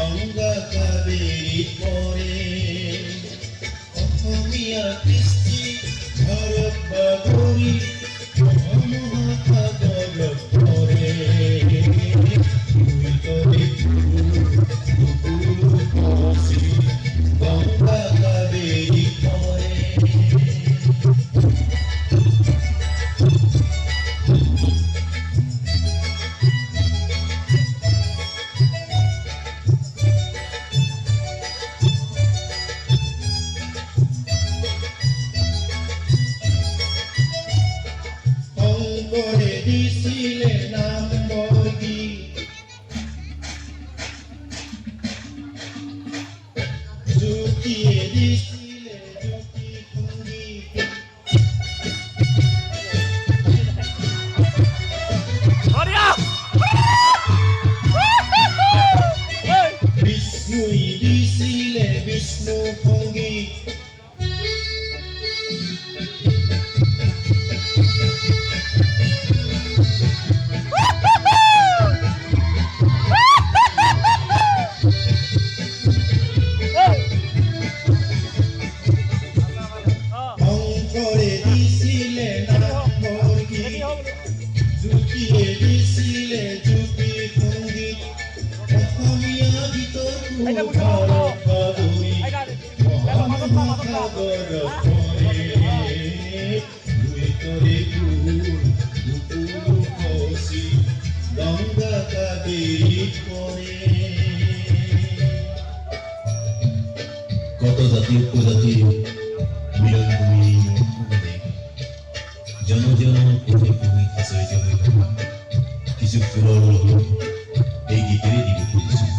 গঙ্গা কাবেরী পরে অসমীয়া কৃষ্টি ভারত বাগৰি মহাসাগৰত পৰে গঙ্গা কাবেরী পরে করে দিছিলে নাম বর্গী জুটিয়ে দিছিলে জুটি সঙ্গী বিষ্ণুই দিছিলে বিষ্ণু সঙ্গী জুটিয়ে দিছিলে জুটি সঙ্গী অসমীয়া গীতৰ গঙ্গা কাবেরী পরে কত জাতি উপজাতির মিলনভূমি জন জন পথে তুমি আচৰিত হৈ থকা কিছু ফুলৰ লগত এই গীতেৰে দিব খুজিছোঁ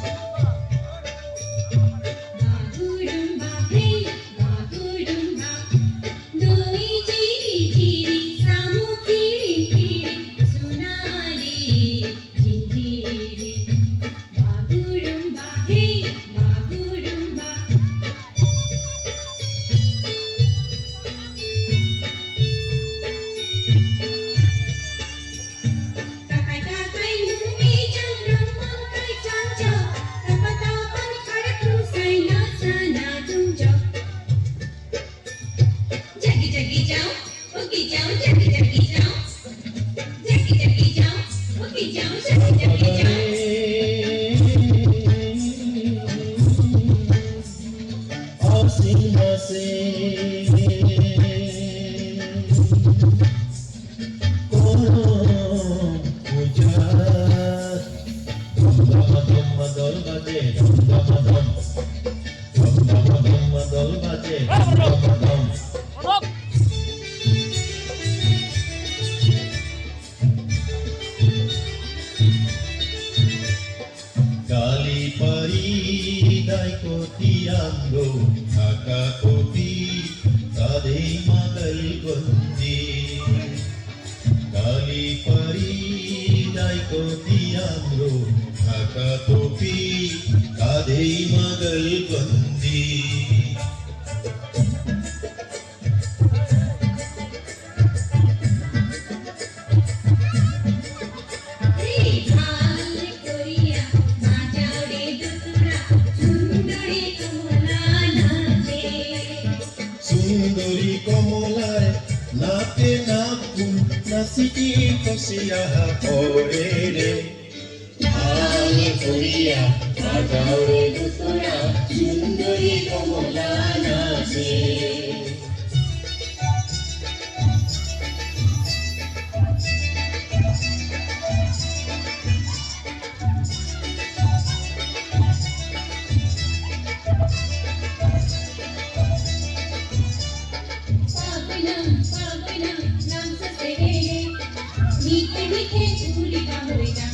কালি পারি দাইকতিয়াঙ্গো ঢাকা কবি কাঁধে মাদল বন্দি কালি পারি দাইকতিয়াঙ্গো ঢাকা কবি কাঁধে মাদল বন্দি সুন্দরী কমলায় নাতে নাকুল নাচিটি কচিয়া পরে রে ভাল করিয়া বাজাওরে দুতরা সুন্দরী কমলা নাচে मीठे मीठे झूली का बोइना